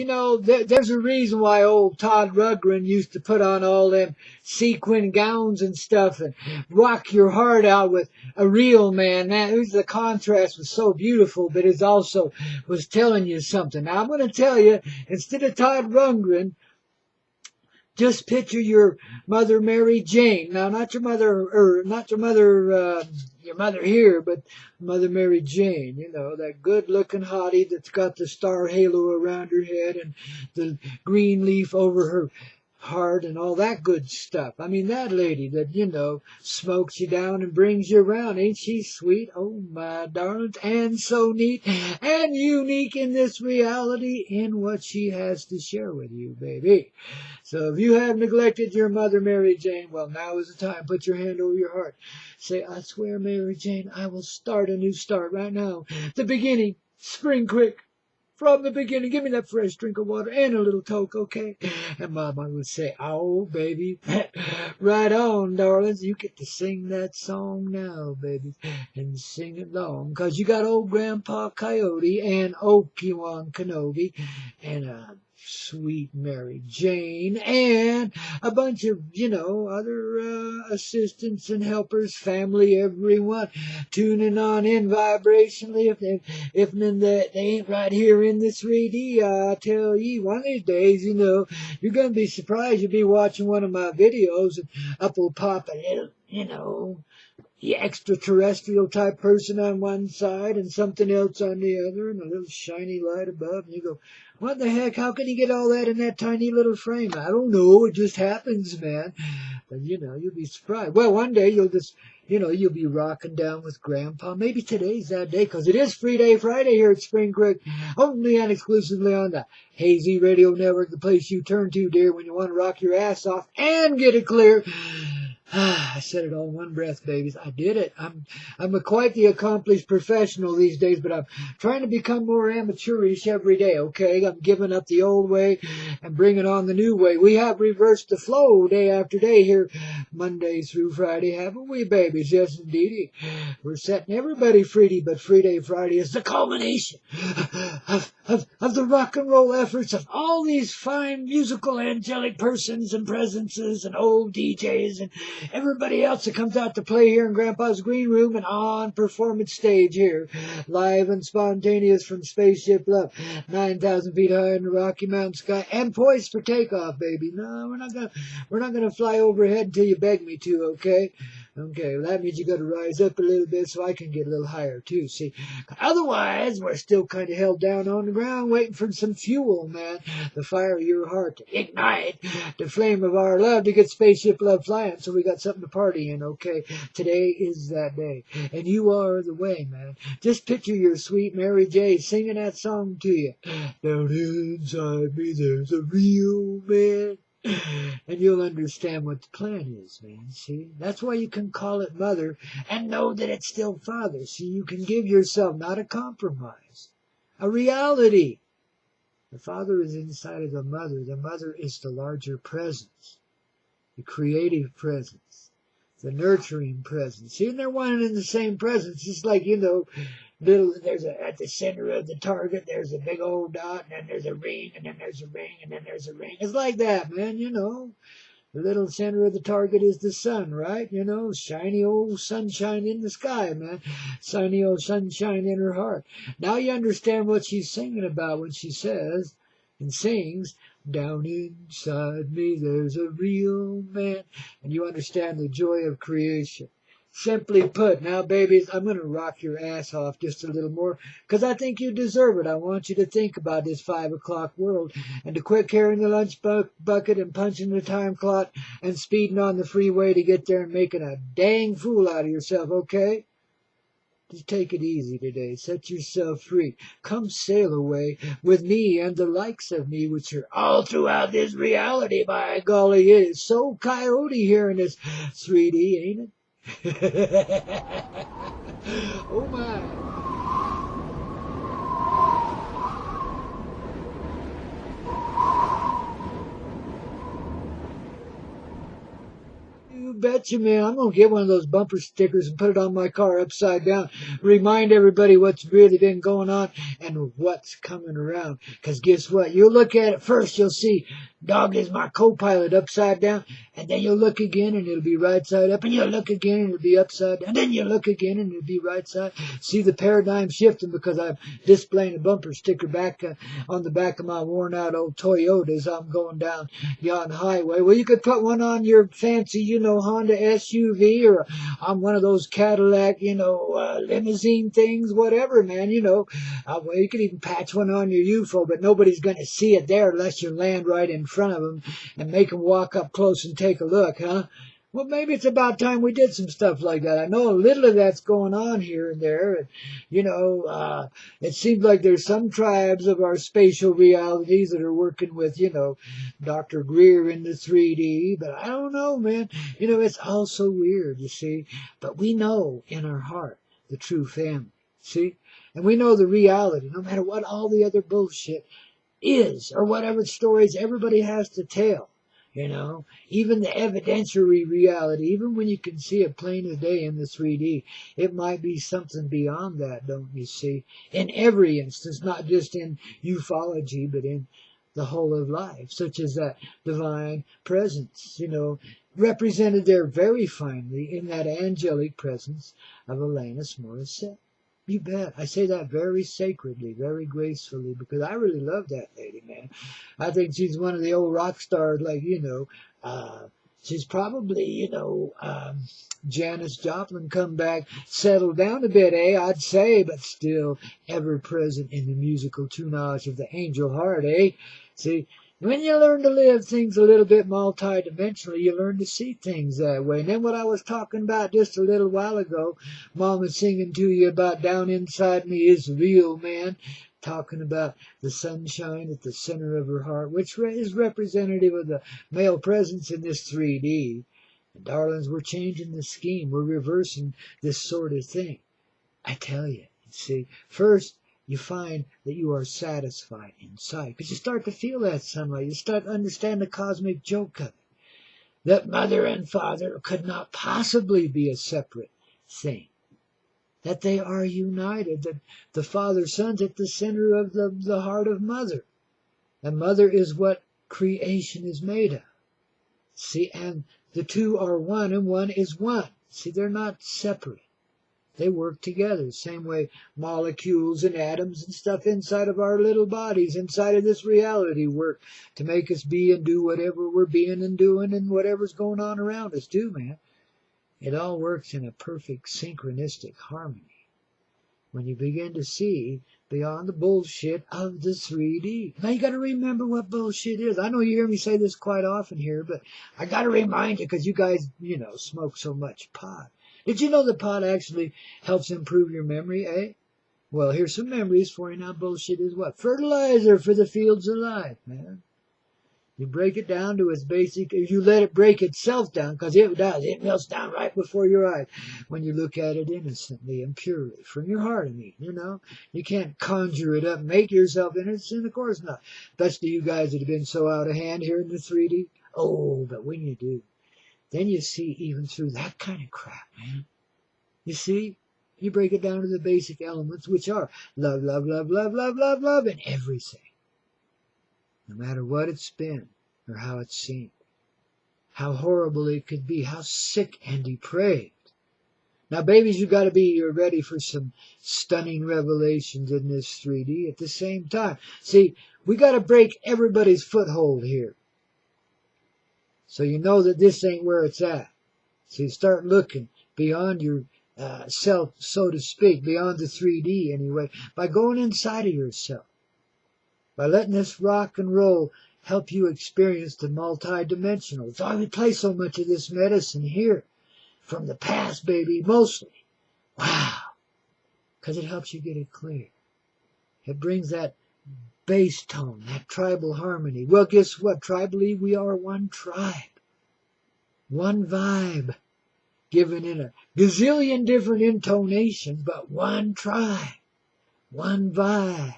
You know, there's a reason why old Todd Rundgren used to put on all them sequin gowns and stuff and rock your heart out with a real man. The contrast was so beautiful, but it also was telling you something. Now I'm going to tell you, instead of Todd Rundgren, just picture your mother, Mary Jane. Now, not your mother, your mother here, but Mother Mary Jane. You know, that good-looking hottie that's got the star halo around her head and the green leaf over her heart and all that good stuff. I mean, that lady that, you know, smokes you down and brings you around. Ain't she sweet? Oh, my darlings. And so neat and unique in this reality in what she has to share with you, baby. So if you have neglected your mother, Mary Jane, well, now is the time. Put your hand over your heart. Say, I swear, Mary Jane, I will start a new start right now. The beginning. Spring quick. From the beginning, give me that fresh drink of water and a little Coke, okay? And Mama would say, oh, baby, right on, darlings. You get to sing that song now, baby, and sing it long. 'Cause you got old Grandpa Coyote and Obi-Wan Kenobi and sweet Mary Jane and a bunch of, you know, other assistants and helpers, family, everyone tuning on in vibrationally. If they ain't right here in the 3D, I tell you, one of these days, you know, you're going to be surprised. You'll be watching one of my videos and up will pop a little, you know, the extraterrestrial type person on one side and something else on the other and a little shiny light above. And you go, what the heck? How can you get all that in that tiny little frame? I don't know. It just happens, man. But, you know, you'll be surprised. Well, one day you'll just, you know, you'll be rocking down with Grandpa. Maybe today's that day, 'cause it is Free Day Friday here at Spring Creek, only and exclusively on the Hazy Radio Network, the place you turn to, dear, when you want to rock your ass off and get it clear. I said it all in one breath, babies. I did it. I'm quite the accomplished professional these days, but I'm trying to become more amateurish every day, okay? I'm giving up the old way and bringing on the new way. We have reversed the flow day after day here, Monday through Friday, haven't we, babies? Yes, indeedy. We're setting everybody free, but Free Day Friday is the culmination of the rock and roll efforts of all these fine musical angelic persons and presences and old DJs and everybody else that comes out to play here in Grandpa's green room and on performance stage here, live and spontaneous from Spaceship Love, 9,000 feet high in the Rocky Mountain sky, and poised for takeoff, baby. No, we're not gonna fly overhead until you beg me to, okay? Okay, well, that means you got to rise up a little bit so I can get a little higher too. See, otherwise we're still kind of held down on the ground, waiting for some fuel, man. The fire of your heart to ignite the flame of our love to get Spaceship Love flying. So we got something to party in. Okay, today is that day, and you are the way, man. Just picture your sweet Mary J. singing that song to you. Down inside me, there's a real man. And you'll understand what the plan is, man. See, that's why you can call it mother and know that it's still father. See, you can give yourself not a compromise, a reality. The father is inside of the mother. The mother is the larger presence, the creative presence, the nurturing presence. See, and they're one and the same presence. Just like, you know, at the center of the target, there's a big old dot, and then there's a ring, and then there's a ring, and then there's a ring. It's like that, man, you know. The little center of the target is the sun, right? You know, shiny old sunshine in the sky, man. Shiny old sunshine in her heart. Now you understand what she's singing about when she says and sings, down inside me there's a real man. And you understand the joy of creation. Simply put, now, babies, I'm going to rock your ass off just a little more because I think you deserve it. I want you to think about this 5 o'clock world and to quit carrying the lunch bucket and punching the time clock and speeding on the freeway to get there and making a dang fool out of yourself, okay? Just take it easy today. Set yourself free. Come sail away with me and the likes of me, which are all throughout this reality. By golly, it is so coyote here in this 3D, ain't it? Oh my. You betcha, man. I'm going to get one of those bumper stickers and put it on my car upside down. Remind everybody what's really been going on and what's coming around. Because guess what? You'll look at it first. You'll see dog is my co-pilot upside down. And then you'll look again and it'll be right side up. And you'll look again and it'll be upside down. And then you look again and it'll be right side. See the paradigm shifting because I'm displaying a bumper sticker back on the back of my worn out old Toyota as I'm going down yon highway. Well, you could put one on your fancy, Honda SUV or on one of those Cadillac, limousine things, whatever, man, well, you could even patch one on your UFO, but nobody's going to see it there unless you land right in front of them and make them walk up close and take a look, huh? Well, maybe it's about time we did some stuff like that. I know a little of that's going on here and there. And, it seems like there's some tribes of our spatial realities that are working with, Dr. Greer in the 3D. But I don't know, man. It's all so weird, you see. But we know in our heart the true family, see? And we know the reality, no matter what all the other bullshit is or whatever stories everybody has to tell. Even the evidentiary reality, even when you can see it plain as day in the 3D, it might be something beyond that, don't you see? In every instance, not just in ufology, but in the whole of life, such as that divine presence, represented there very finely in that angelic presence of Alanis Morissette. You bet. I say that very sacredly, very gracefully, because I really love that lady, man. I think she's one of the old rock stars, like, she's probably, Janis Joplin come back, settled down a bit, I'd say, but still ever present in the musical tunage of the angel heart, See, when you learn to live things a little bit multidimensionally, you learn to see things that way. And then what I was talking about just a little while ago, Mama singing to you about down inside me is real, man. Talking about the sunshine at the center of her heart, which is representative of the male presence in this 3D. And darlings, we're changing the scheme. We're reversing this sort of thing. I tell you, see, first, you find that you are satisfied inside because you start to feel that sunlight. You start to understand the cosmic joke of it. That mother and father could not possibly be a separate thing. That they are united. That the father-son's at the center of the heart of mother. And mother is what creation is made of. See, and the two are one and one is one. See, they're not separate. They work together, same way molecules and atoms and stuff inside of our little bodies, inside of this reality work to make us be and do whatever we're being and doing and whatever's going on around us too, man. It all works in a perfect synchronistic harmony when you begin to see beyond the bullshit of the 3D. Now you got to remember what bullshit is. I know you hear me say this quite often here, but I got to remind you because you guys, smoke so much pot. Did you know that pot actually helps improve your memory, Well, here's some memories for you now. Bullshit is what? Fertilizer for the fields of life, man. You break it down to its basic, you let it break itself down, because it does. It melts down right before your eyes when you look at it innocently and purely, from your heart, You can't conjure it up and make yourself innocent, of course not. Especially you guys that have been so out of hand here in the 3D. Oh, but when you do, then you see even through that kind of crap, man. You see, you break it down to the basic elements, which are love, love, love, love, love, love, love, and everything. No matter what it's been or how it's seemed, how horrible it could be, how sick and depraved. Now, babies, you're ready for some stunning revelations in this 3D at the same time. See, we got to break everybody's foothold here. So you know that this ain't where it's at. So you start looking beyond your self, so to speak, beyond the 3D anyway, by going inside of yourself. By letting this rock and roll help you experience the multidimensional. That's why we play so much of this medicine here. From the past, baby, mostly. Wow. Because it helps you get it clear. It brings that bass tone, that tribal harmony. Well, guess what? Tribally, we are one tribe. One vibe. Given in a gazillion different intonations, but one tribe. One vibe.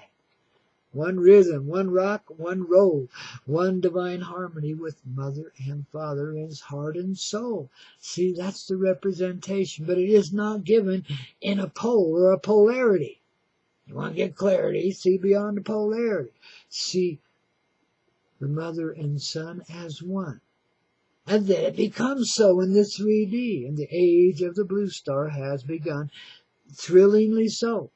one rhythm, one rock, one roll, one divine harmony with mother and father as heart and soul. See, that's the representation, but it is not given in a pole or a polarity. You want to get clarity, see beyond the polarity. See the mother and son as one. And then it becomes so in the 3D, and the age of the blue star has begun, thrillingly so,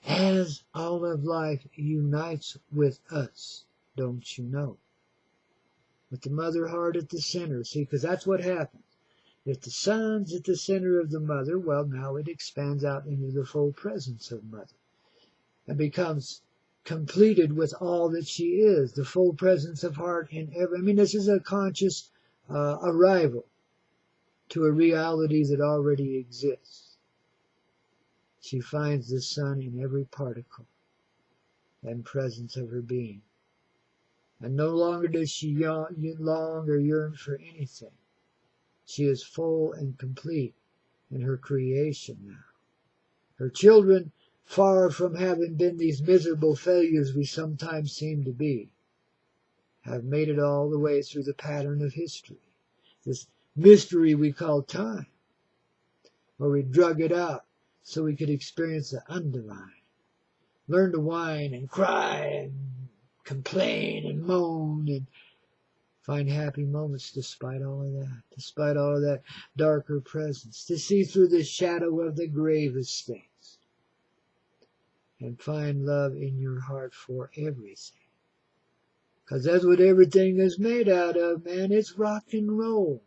as all of life unites with us, don't you know? With the mother heart at the center, see, because that's what happens. If the son's at the center of the mother, well, now it expands out into the full presence of mother and becomes completed with all that she is, the full presence of heart in every. I mean, this is a conscious arrival to a reality that already exists. She finds the sun in every particle and presence of her being. And no longer does she long or yearn for anything. She is full and complete in her creation now. Her children, far from having been these miserable failures we sometimes seem to be, have made it all the way through the pattern of history, this mystery we call time, where we drug it out so we could experience the undivine, learn to whine and cry and complain and moan and find happy moments despite all of that darker presence, to see through the shadow of the gravest things and find love in your heart for everything. Because that's what everything is made out of, man. It's rock and roll.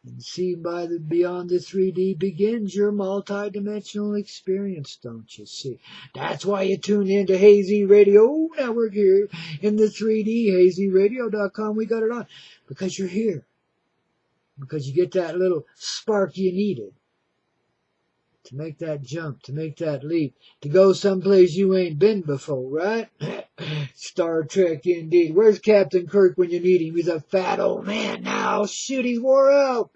And see, beyond the 3D begins your multi-dimensional experience, don't you see? That's why you tune in to Hazy Radio Network here in the 3D, hazyradio.com. We got it on because you're here. Because you get that little spark you needed to make that jump, to make that leap, to go someplace you ain't been before, right? Star Trek indeed. Where's Captain Kirk when you need him? He's a fat old man now. Shoot, he's wore out.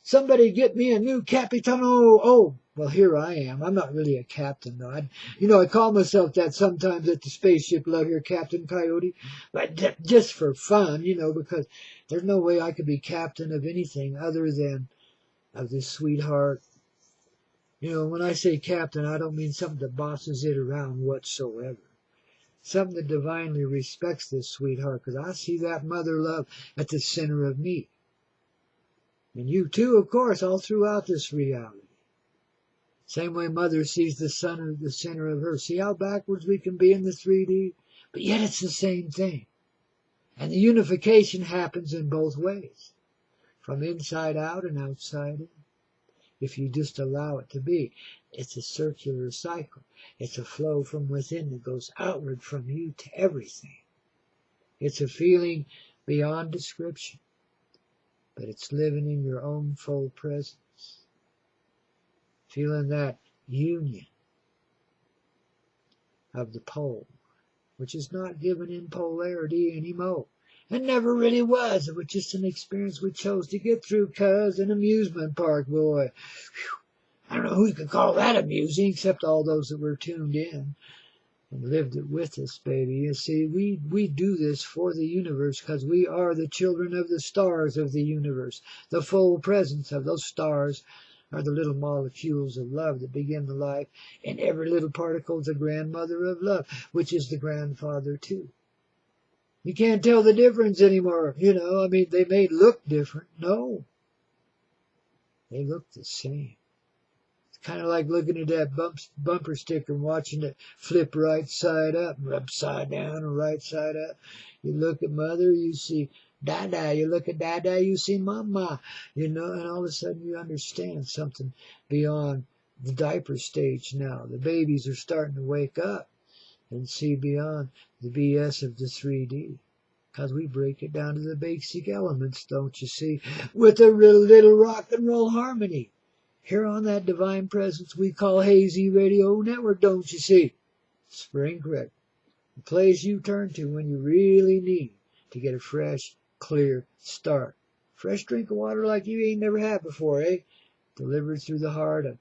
Somebody get me a new Capitano. Oh, well, here I am. I'm not really a captain, though. I call myself that sometimes at the spaceship out here, Captain Coyote. But just for fun, because there's no way I could be captain of anything other than of this sweetheart. When I say captain, I don't mean something that bosses it around whatsoever. Something that divinely respects this sweetheart, because I see that mother love at the center of me. And you too, of course, all throughout this reality. Same way mother sees the sun at the center of her. See how backwards we can be in the 3D? But yet it's the same thing. And the unification happens in both ways. From inside out and outside in. If you just allow it to be. It's a circular cycle. It's a flow from within that goes outward from you to everything. It's a feeling beyond description. But it's living in your own full presence. Feeling that union of the pole, which is not given in polarity anymore. It never really was. It was just an experience we chose to get through, cuz an amusement park, boy. Whew. I don't know who could call that amusing, except all those that were tuned in and lived it with us, baby. You see, we do this for the universe because we are the children of the stars of the universe. The full presence of those stars are the little molecules of love that begin the life, and every little particle is the grandmother of love, which is the grandfather too. You can't tell the difference anymore, they may look different. No, they look the same. Kind of like looking at that bumper sticker and watching it flip right side up, upside down, or right side up. You look at mother, you see Dada. You look at Dada, you see Mama. And all of a sudden you understand something beyond the diaper stage now. The babies are starting to wake up and see beyond the BS of the 3D. Because we break it down to the basic elements, don't you see, with a real little rock and roll harmony. Here on that divine presence we call Hazy Radio Network, don't you see? Spring Creek, the place you turn to when you really need to get a fresh, clear start. Fresh drink of water like you ain't never had before, eh? Delivered through the heart of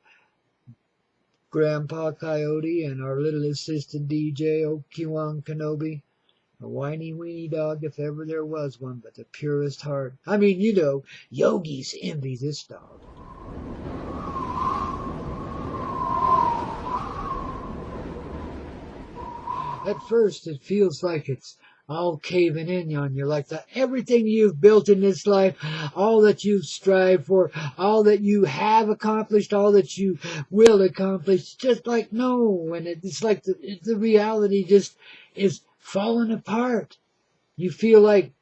Grandpa Coyote and our little assistant DJ, Obi-Wan Kenobi. A whiny weeny dog if ever there was one, but the purest heart. I mean, yogis envy this dog. At first, it feels like it's all caving in on you, like everything you've built in this life, all that you've strived for, all that you have accomplished, all that you will accomplish, just like no, and it's like the reality just is falling apart. You feel like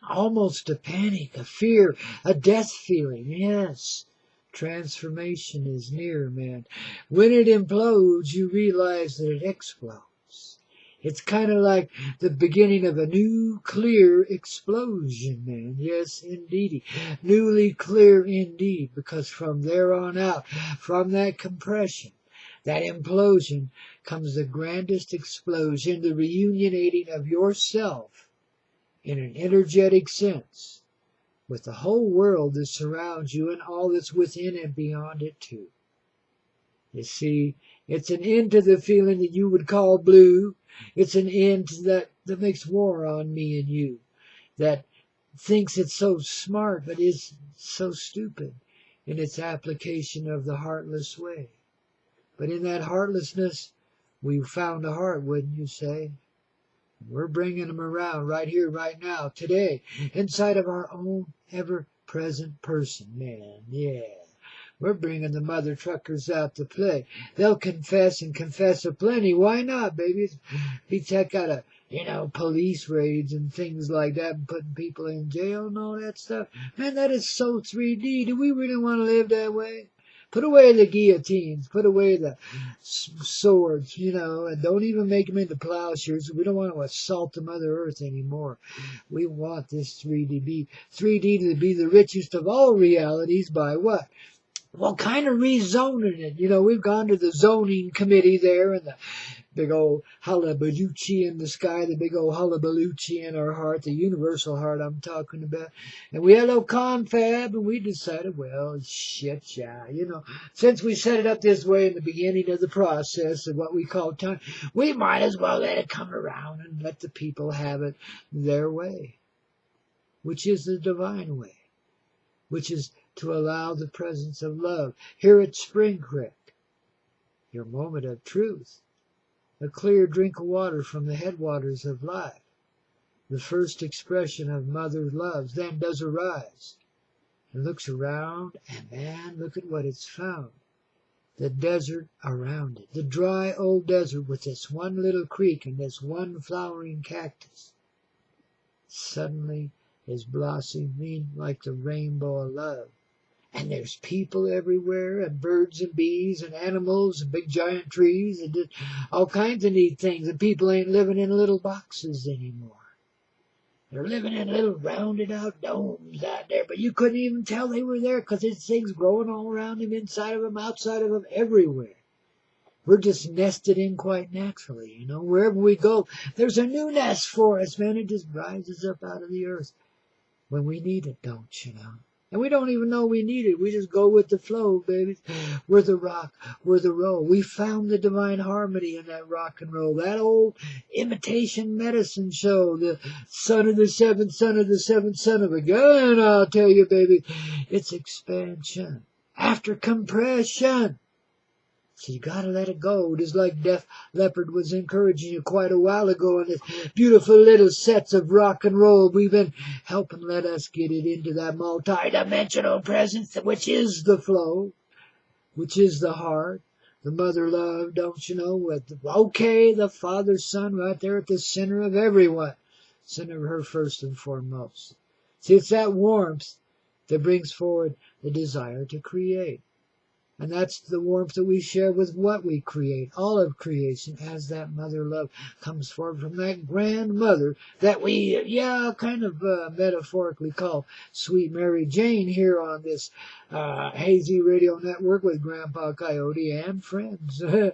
almost a panic, a fear, a death feeling. Yes, transformation is near, man. When it implodes, you realize that it explodes. It's kind of like the beginning of a nuclear explosion, man. Yes, indeedy. Newly clear indeed, because from there on out, from that compression, that implosion, comes the grandest explosion, the reunionating of yourself in an energetic sense with the whole world that surrounds you and all that's within and beyond it too. You see, it's an end to the feeling that you would call blue. It's an end to that makes war on me and you, that thinks it's so smart but is so stupid in its application of the heartless way. But in that heartlessness, we found a heart, wouldn't you say? We're bringing them around right here, right now, today, inside of our own ever-present person, man. Yeah. We're bringing the mother truckers out to play. They'll confess and confess aplenty. Why not, baby? Beats heck out of, police raids and things like that and putting people in jail and all that stuff. Man, that is so 3D. Do we really want to live that way? Put away the guillotines. Put away the swords, and don't even make them into plowshares. We don't want to assault the Mother Earth anymore. We want this 3D to be the richest of all realities by what? Well, kind of rezoning it. We've gone to the zoning committee there and the big old hullabaloochie in the sky, the big old hullabaloochie in our heart, the universal heart I'm talking about. And we had a little confab and we decided, well, shit, yeah, since we set it up this way in the beginning of the process of what we call time, we might as well let it come around and let the people have it their way, which is the divine way, which is to allow the presence of love. Here at Spring Creek, your moment of truth, a clear drink of water from the headwaters of life, the first expression of mother love, then does arise and looks around, and man, look at what it's found. The desert around it, the dry old desert with this one little creek and this one flowering cactus, suddenly is blossoming like the rainbow of love. And there's people everywhere, and birds and bees and animals and big giant trees and all kinds of neat things. And people ain't living in little boxes anymore. They're living in little rounded out domes out there. But you couldn't even tell they were there because there's things growing all around them, inside of them, outside of them, everywhere. We're just nested in quite naturally, Wherever we go, there's a new nest for us, man. It just rises up out of the earth when we need it, don't you know? And we don't even know we need it. We just go with the flow, baby. We're the rock. We're the roll. We found the divine harmony in that rock and roll. That old imitation medicine show, the son of the seventh son of the seventh son of a gun, I'll tell you, baby. It's expansion after compression. So you gotta let it go. Just like Def Leppard was encouraging you quite a while ago in this beautiful little sets of rock and roll. We've been helping let us get it into that multi-dimensional presence, which is the flow, which is the heart, the mother love, don't you know? The Father, Son, right there at the center of everyone. Center of her first and foremost. See, it's that warmth that brings forward the desire to create. And that's the warmth that we share with what we create. All of creation as that mother love comes forward from that grandmother that we, kind of metaphorically call Sweet Mary Jane here on this hazy radio network with Grandpa Coyote and friends. And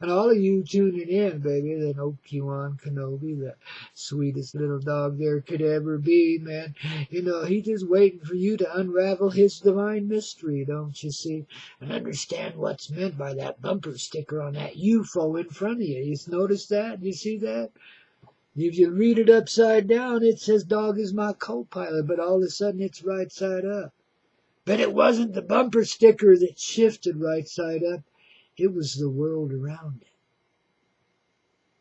all of you tuning in, baby, that Obi-Wan Kenobi, the sweetest little dog there could ever be, man. He's just waiting for you to unravel his divine mystery, don't you see? And understand what's meant by that bumper sticker on that UFO in front of you. You notice that? You see that? If you read it upside down, it says dog is my co-pilot, but all of a sudden it's right side up. But it wasn't the bumper sticker that shifted right side up. It was the world around it.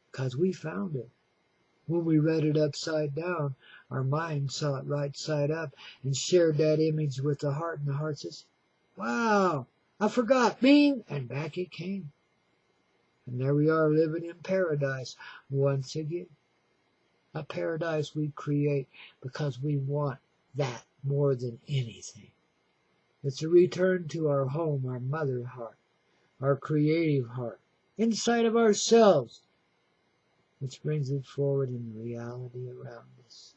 Because we found it. When we read it upside down, our mind saw it right side up and shared that image with the heart, and the heart says, wow, I forgot, bing, and back it came. And there we are living in paradise once again. A paradise we create because we want that more than anything. It's a return to our home, our mother heart, our creative heart, inside of ourselves, which brings it forward in reality around us.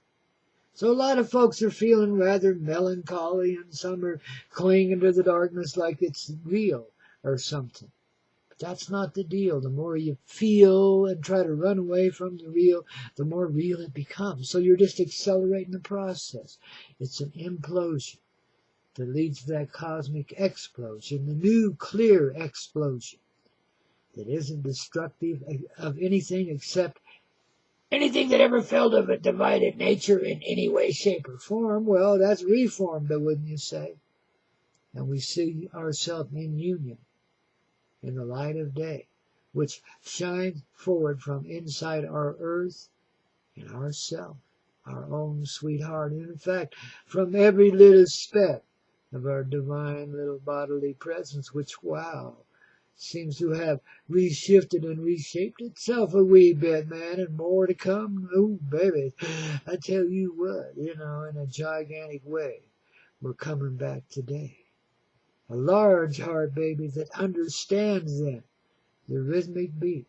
So a lot of folks are feeling rather melancholy, and some are clinging to the darkness like it's real or something. But that's not the deal. The more you feel and try to run away from the real, the more real it becomes. So you're just accelerating the process. It's an implosion that leads to that cosmic explosion, the nuclear explosion that isn't destructive of anything except anything that ever felt of a divided nature in any way, shape, or form. Well, that's reformed, wouldn't you say? And we see ourselves in union in the light of day, which shines forward from inside our earth and ourself, our own sweetheart. And in fact, from every little speck of our divine little bodily presence, which, wow, seems to have reshifted and reshaped itself a wee bit, man, and more to come. Oh, baby, I tell you what, in a gigantic way, we're coming back today. A large heart, baby, that understands then the rhythmic beat,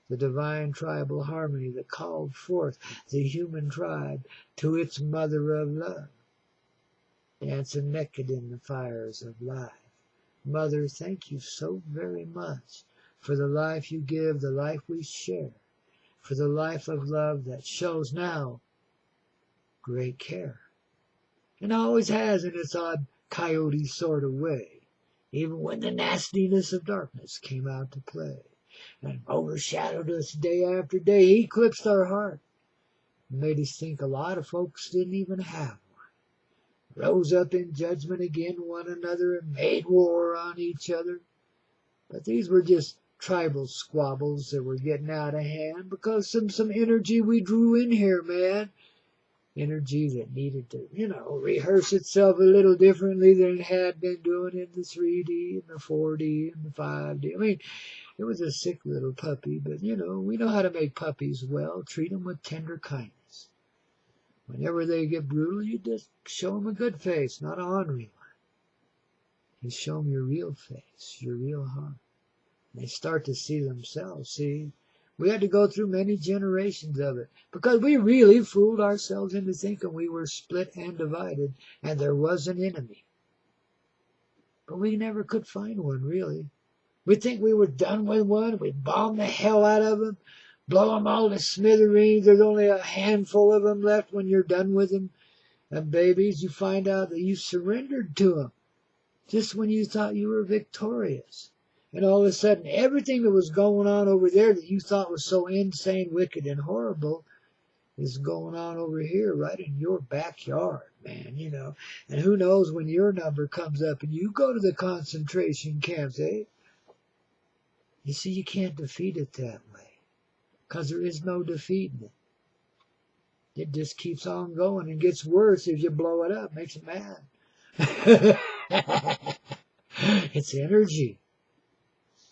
the divine tribal harmony that called forth the human tribe to its mother of love, dancing naked in the fires of life. Mother, thank you so very much for the life you give, the life we share, for the life of love that shows now great care, and always has in its odd coyote sort of way, even when the nastiness of darkness came out to play and overshadowed us day after day. He eclipsed our heart and made us think a lot of folks didn't even have one, rose up in judgment against one another and made war on each other. But these were just tribal squabbles that were getting out of hand because some energy we drew in here, man. Energy that needed to, rehearse itself a little differently than it had been doing in the 3D and the 4D and the 5D. I mean, it was a sick little puppy, but, we know how to make puppies well. Treat them with tender kindness. Whenever they get brutal, you just show them a good face, not an ornery one. You show them your real face, your real heart. And they start to see themselves, see? We had to go through many generations of it because we really fooled ourselves into thinking we were split and divided and there was an enemy. But we never could find one, really. We'd think we were done with one. We'd bomb the hell out of them, blow them all to smithereens. There's only a handful of them left when you're done with them. And babies, you find out that you surrendered to them just when you thought you were victorious. And all of a sudden, everything that was going on over there that you thought was so insane, wicked, and horrible is going on over here right in your backyard, man, And who knows when your number comes up and you go to the concentration camps, eh? You see, you can't defeat it that way because there is no defeating it. It just keeps on going and gets worse if you blow it up. Makes it mad. It's energy.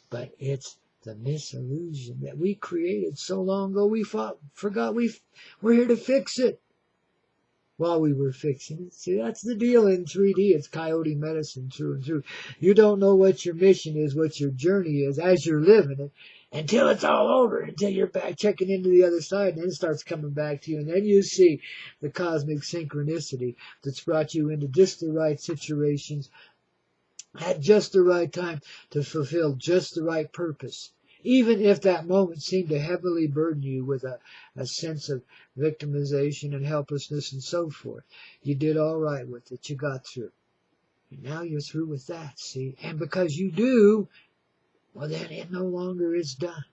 But it's the misillusion that we created so long ago. We forgot we're here to fix it while we were fixing it. See, that's the deal in 3D. It's coyote medicine through and through. You don't know what your mission is, what your journey is as you're living it until it's all over, until you're back checking into the other side, and then it starts coming back to you. And then you see the cosmic synchronicity that's brought you into just the right situations at just the right time to fulfill just the right purpose, even if that moment seemed to heavily burden you with a sense of victimization and helplessness and so forth. You did all right with it. You got through. And now you're through with that, see? And because you do, well, then it no longer is done.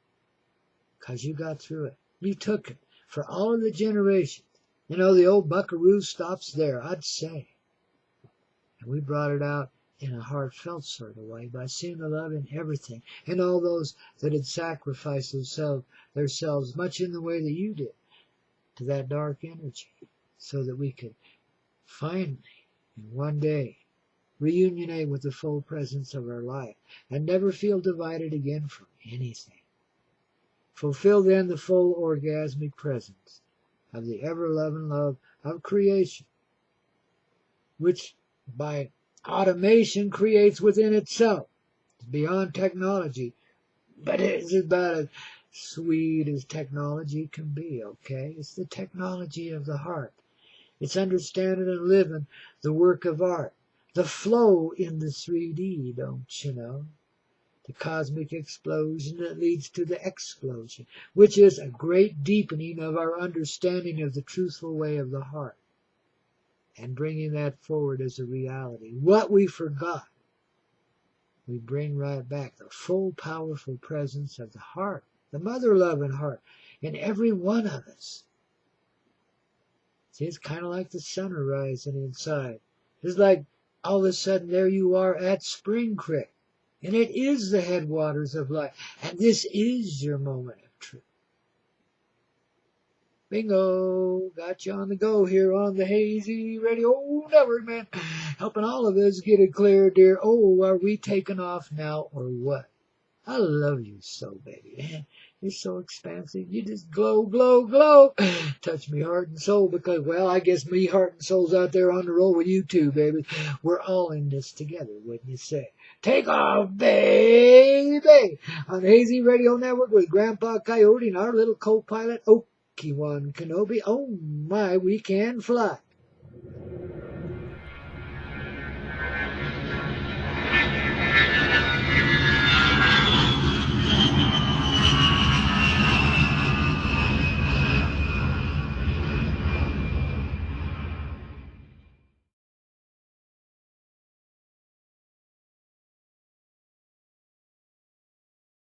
Because you got through it. You took it for all of the generations. You know, the old buckaroo stops there, I'd say. And we brought it out in a heartfelt sort of way by seeing the love in everything, in all those that had sacrificed themselves much in the way that you did to that dark energy, so that we could finally, in one day, reunionate with the full presence of our life and never feel divided again from anything. Fulfill then the full orgasmic presence of the ever-loving love of creation, which by automation creates within itself. It's beyond technology, but it's about as sweet as technology can be, okay? It's the technology of the heart. It's understanding and living the work of art, the flow in the 3D, don't you know? The cosmic explosion that leads to the explosion, which is a great deepening of our understanding of the truthful way of the heart, and bringing that forward as a reality. What we forgot, we bring right back, the full, powerful presence of the heart, the mother-loving heart, in every one of us. See, it's kind of like the sun rising inside. It's like all of a sudden there you are at Spring Creek. And it is the headwaters of life. And this is your moment of truth. Bingo! Got you on the go here on the Hazy Radio Network, man. Helping all of us get it clear, dear. Oh, are we taking off now or what? I love you so, baby, man. You're so expansive. You just glow, glow, glow. Touch me heart and soul because, well, I guess me heart and soul's out there on the roll with you too, baby. We're all in this together, wouldn't you say? Take off, baby! On the Hazy Radio Network with Grandpa Coyote and our little co-pilot, Obi-Wan Kenobi. Oh my, we can fly.